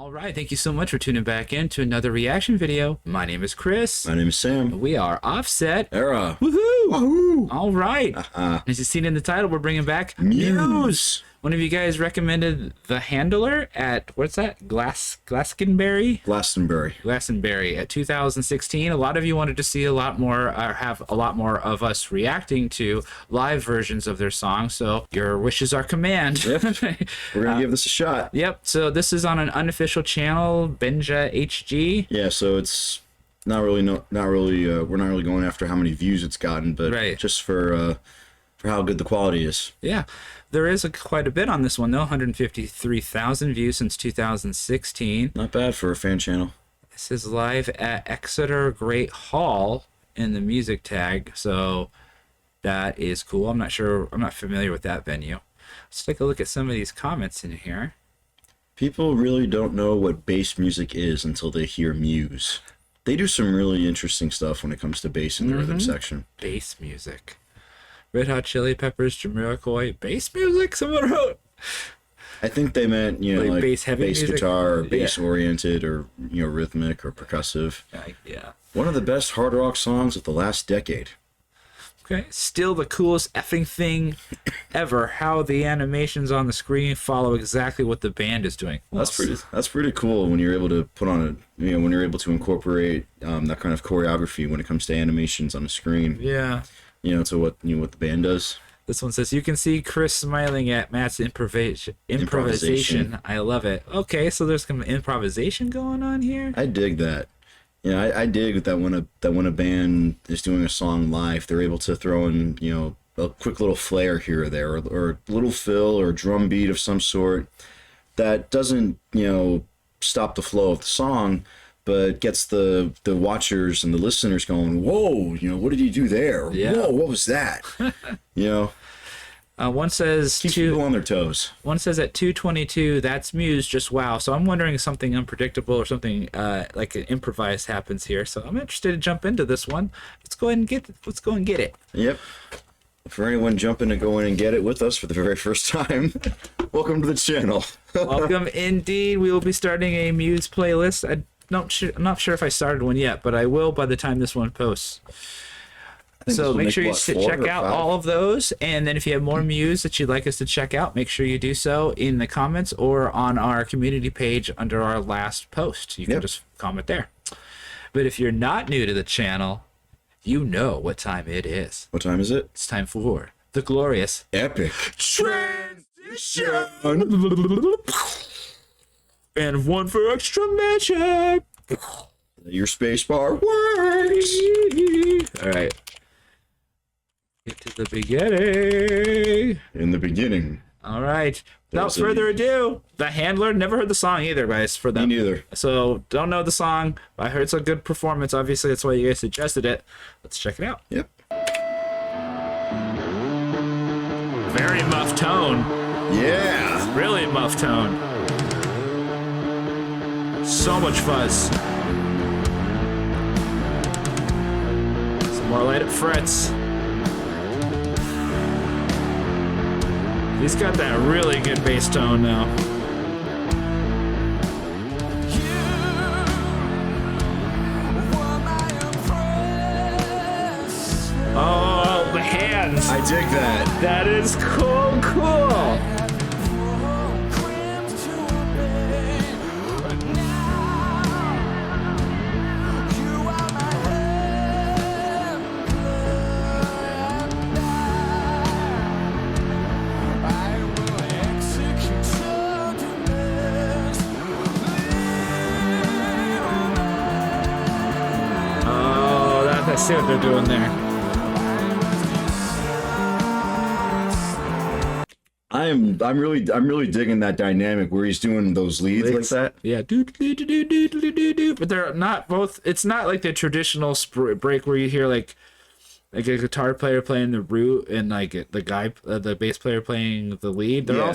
All right, thank you so much for tuning back in to another reaction video. My name is Chris. My name is Sam. We are Offset. Era. Woohoo! Wahoo! All right. As you've seen in the title, we're bringing back Muse. One of you guys recommended The Handler at, what's that? Glastonbury at 2016. A lot of you wanted to see a lot more, or have a lot more of us reacting to live versions of their songs. So your wishes are command. Yep. We're going to give this a shot. Yep. So this is on an unofficial channel, Benja HG. Yeah, so it's not really, we're not really going after how many views it's gotten, but just for how good the quality is. Yeah. There is quite a bit on this one, though. 153,000 views since 2016. Not bad for a fan channel. This is live at Exeter Great Hall in the music tag, so that is cool. I'm not sure. I'm not familiar with that venue. Let's take a look at some of these comments in here. People really don't know what bass music is until they hear Muse. They do some really interesting stuff when it comes to bass in the rhythm section. Bass music. Red Hot Chili Peppers, Jamiroquai, bass music, someone wrote. I think they meant, like bass guitar, or bass oriented, or rhythmic or percussive. Yeah. One of the best hard rock songs of the last decade. Okay, still the coolest effing thing ever. How the animations on the screen follow exactly what the band is doing. That's pretty cool when you're able to put on when you're able to incorporate that kind of choreography when it comes to animations on the screen. Yeah. To what the band does. This one says, you can see Chris smiling at Matt's improvisation. I love it. Okay, so there's some improvisation going on here. I dig that. Yeah, I dig that when a band is doing a song live, they're able to throw in a quick little flair here or there, or a little fill or a drum beat of some sort that doesn't stop the flow of the song, but gets the watchers and the listeners going, whoa, what did you do there? Yeah. Whoa, what was that? One says keeps people on their toes. One says at 2:22, that's Muse, just wow. So I'm wondering if something unpredictable or something like an improvised happens here. So I'm interested to jump into this one. Let's go and get it. Yep. For anyone jumping to go in and get it with us for the very first time, welcome to the channel. Welcome indeed. We will be starting a Muse playlist. I'm not sure if I started one yet, but I will by the time this one posts. So make sure you check out all of those, and then if you have more Muse that you'd like us to check out, make sure you do so in the comments or on our community page under our last post. You can just comment there. But if you're not new to the channel, you know what time it is. What time is it? It's time for the glorious epic transition. And one for extra matchup. Your space bar works. All right. Get to the beginning. In the beginning. All right. Without further ado, The Handler. Never heard the song either, guys, for them. Me neither. So don't know the song. I heard it's a good performance. Obviously, that's why you guys suggested it. Let's check it out. Yep. Very muff tone. Yeah. Really muff tone. So much fuzz. Some more light up frets. He's got that really good bass tone now. Oh, the hands. I dig that. That is cool. I see what they're doing there. I'm really digging that dynamic where he's doing those leads like that. Yeah, but they're not both. It's not like the traditional break where you hear like a guitar player playing the root and like the bass player playing the lead. They're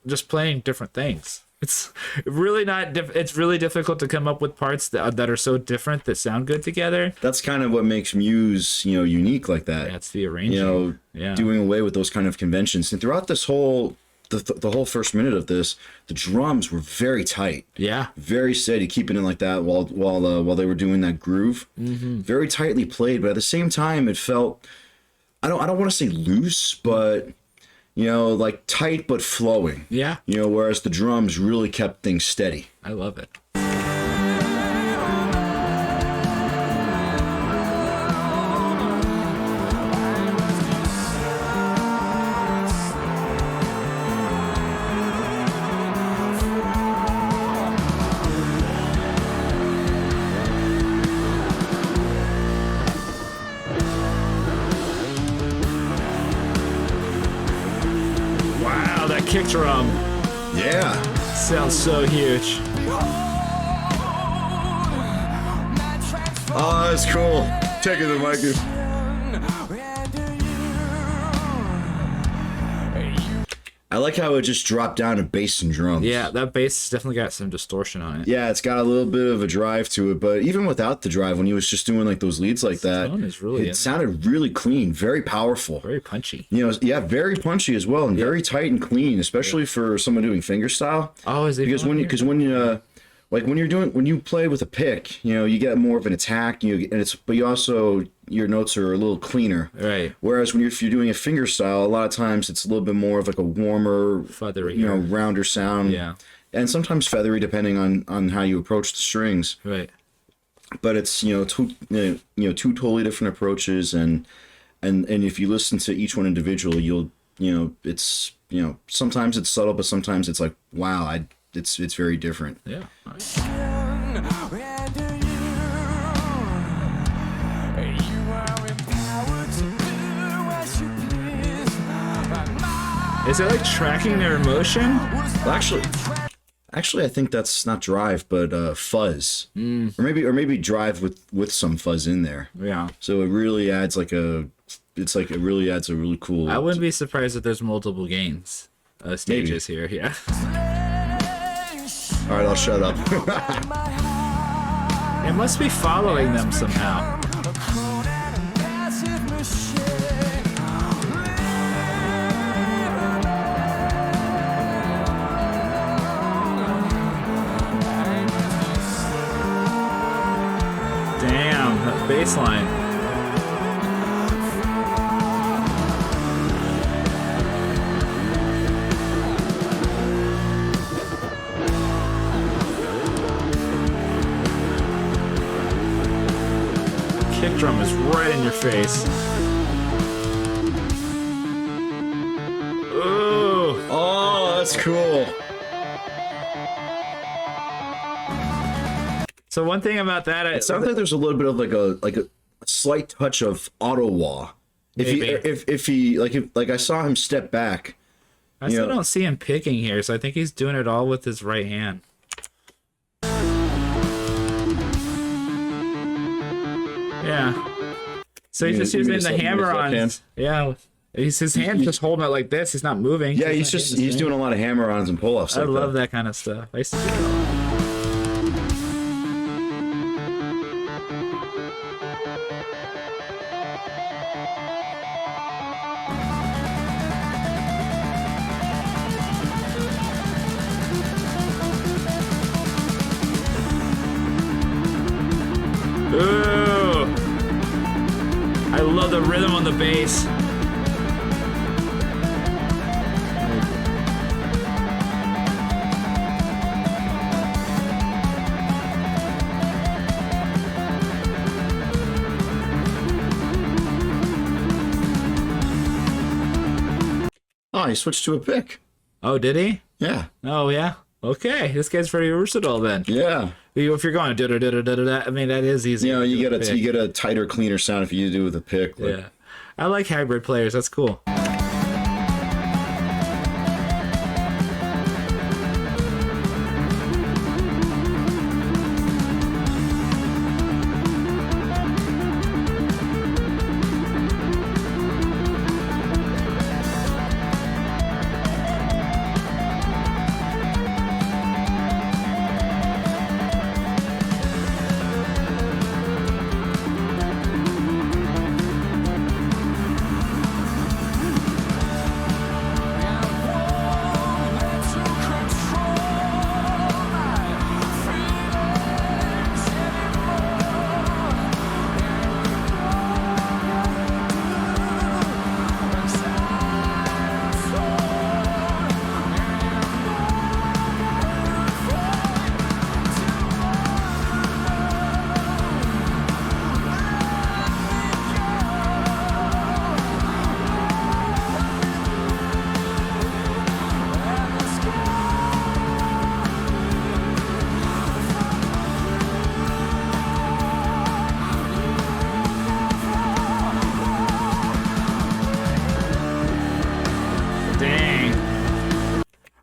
just playing different things. It's really not. It's really difficult to come up with parts that are so different that sound good together. That's kind of what makes Muse, unique like that. That's the arranging. Doing away with those kind of conventions. And throughout this whole the whole first minute of this, the drums were very tight. Yeah. Very steady, keeping it like that while they were doing that groove. Very tightly played, but at the same time, it felt, I don't want to say loose, but like tight but flowing. Yeah. Whereas the drums really kept things steady. I love it. Kick drum. Yeah. Sounds so huge. Oh, that's cool. Taking the mic. I like how it just dropped down to bass and drums. Yeah, that bass definitely got some distortion on it. Yeah, it's got a little bit of a drive to it, but even without the drive, when he was just doing like those leads like that, it sounded really clean, very powerful. Very punchy. Very punchy as well, and very tight and clean, especially for someone doing fingerstyle. Oh, is it? Because when you play with a pick, you get more of an attack, but you also, your notes are a little cleaner. Right. Whereas if you're doing a finger style, a lot of times it's a little bit more of like a warmer, feathery, rounder sound. Yeah. And sometimes feathery depending on how you approach the strings. Right. But it's two totally different approaches, and if you listen to each one individually, it's sometimes it's subtle, but sometimes it's like, wow, it's very different. Yeah. Is it like tracking their emotion? Well, actually, I think that's not drive, but fuzz, or maybe drive with some fuzz in there. Yeah. So it really adds it really adds a really cool. I wouldn't be surprised if there's multiple gains, stages here. Yeah. All right, I'll shut up. It must be following them somehow. Damn, that bass line. Kick drum is right in your face. Ooh. Oh, that's cool. So one thing about that, it sounds like there's a little bit of like a slight touch of auto wah. If he I saw him step back. I still don't see him picking here, so I think he's doing it all with his right hand. Yeah. So he's just using the hammer on. Yeah. His hand's just holding it like this. He's not moving. Yeah, he's doing a lot of hammer-ons and pull-offs. I love that kind of stuff. I used to do it all. Ooh. I love the rhythm on the bass. Oh, he switched to a pick. Oh, did he? Yeah. Oh, yeah. Okay, this guy's pretty versatile then. Yeah. If you're going da-da-da-da-da-da, I mean, that is easy. You get a tighter, cleaner sound if you do it with a pick. But... Yeah. I like hybrid players. That's cool.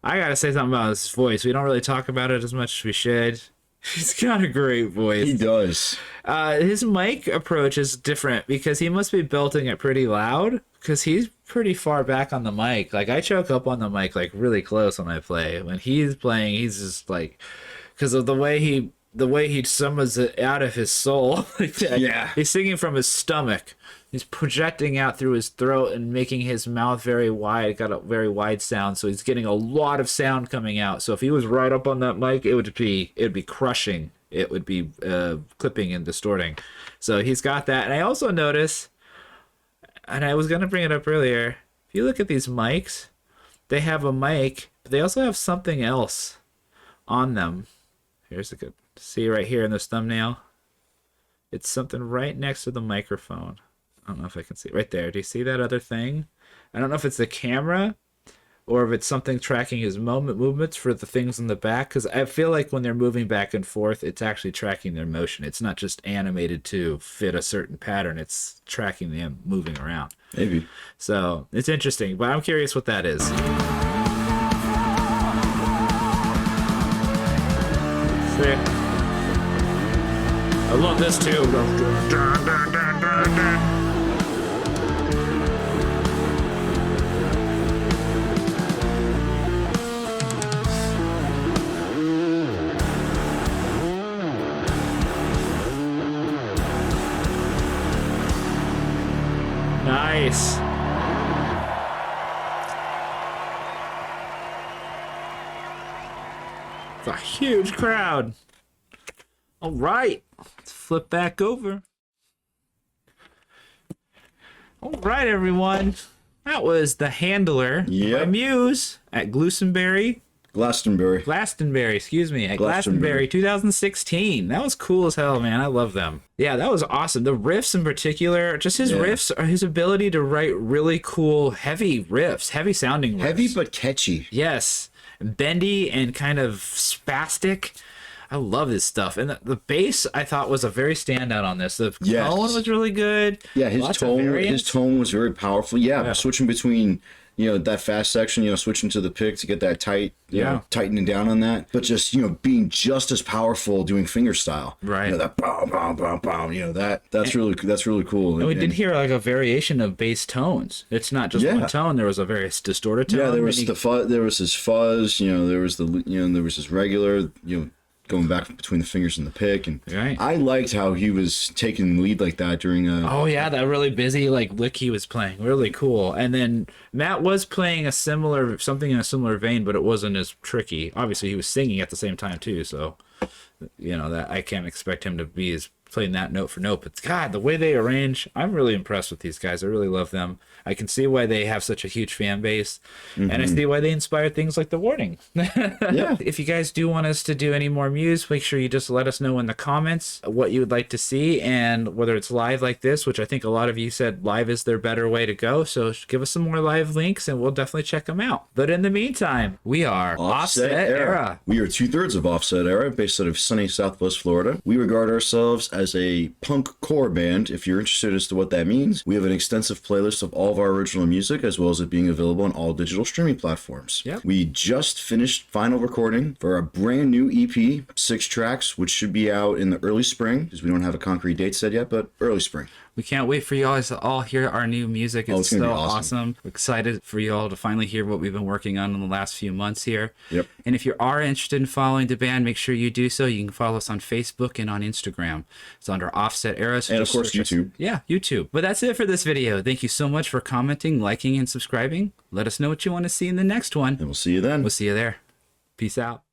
I gotta say something about his voice. We don't really talk about it as much as we should. He's got a great voice. He does. His mic approach is different because he must be belting it pretty loud because he's pretty far back on the mic. Like, I choke up on the mic like really close when I play. When he's playing, he's just like, because of the way he summons it out of his soul. Like that. Yeah. He's singing from his stomach. He's projecting out through his throat and making his mouth very wide. Got a very wide sound, so he's getting a lot of sound coming out. So if he was right up on that mic, it would be crushing. It would be clipping and distorting. So he's got that. And I also notice, and I was gonna bring it up earlier, if you look at these mics, they have a mic, but they also have something else on them. Here's a good see right here in this thumbnail. It's something right next to the microphone. I don't know if I can see it right there. Do you see that other thing? I don't know if it's the camera or if it's something tracking his movements for the things in the back, because I feel like when they're moving back and forth, it's actually tracking their motion. It's not just animated to fit a certain pattern. It's tracking them moving around. Maybe. So it's interesting, but I'm curious what that is. See? I love this too. Nice. It's a huge crowd. All right, let's flip back over. All right, everyone. That was The Handler by Muse at Glastonbury, excuse me, at Glastonbury 2016. That was cool as hell, man. I love them. Yeah, that was awesome. The riffs in particular, just his riffs, or his ability to write really cool, heavy riffs, heavy sounding riffs. Heavy but catchy. Yes. Bendy and kind of spastic. I love this stuff. And the bass, I thought, was a very standout on this. The tone was really good. Yeah, his tone was very powerful. Yeah, switching between, that fast section, switching to the pick to get that tight, tightening down on that. But just, being just as powerful doing finger style. Right. That bow, bow, bow, bow, that's really cool. And we did hear like a variation of bass tones. It's not just one tone. There was a very distorted tone. Yeah, there was there was his fuzz, there was there was his regular, going back between the fingers and the pick, and I liked how he was taking the lead like that during that really busy lick he was playing. Really cool. And then Matt was playing something in a similar vein, but it wasn't as tricky. Obviously he was singing at the same time too, so that I can't expect him to be as playing that note for note. But God, the way they arrange, I'm really impressed with these guys. I really love them. I can see why they have such a huge fan base, and I see why they inspire things like The Warning. If you guys do want us to do any more Muse, make sure you just let us know in the comments what you would like to see, and whether it's live like this, which I think a lot of you said live is their better way to go. So give us some more live links and we'll definitely check them out. But in the meantime, we are Offset Era. We are 2/3 of Offset Era, based out of sunny Southwest Florida. We regard ourselves as a punk core band. If you're interested as to what that means, we have an extensive playlist of all of our original music, as well as it being available on all digital streaming platforms. We just finished final recording for a brand new EP, 6 tracks, which should be out in the early spring, because we don't have a concrete date set yet, but early spring. We can't wait for you all to all hear our new music. It's so awesome. We're excited for you all to finally hear what we've been working on in the last few months here. And if you are interested in following the band, make sure you do so. You can follow us on Facebook and on Instagram. It's under Offset Era. So and of course, YouTube. YouTube. But that's it for this video. Thank you so much for commenting, liking, and subscribing. Let us know what you want to see in the next one. And we'll see you then. We'll see you there. Peace out.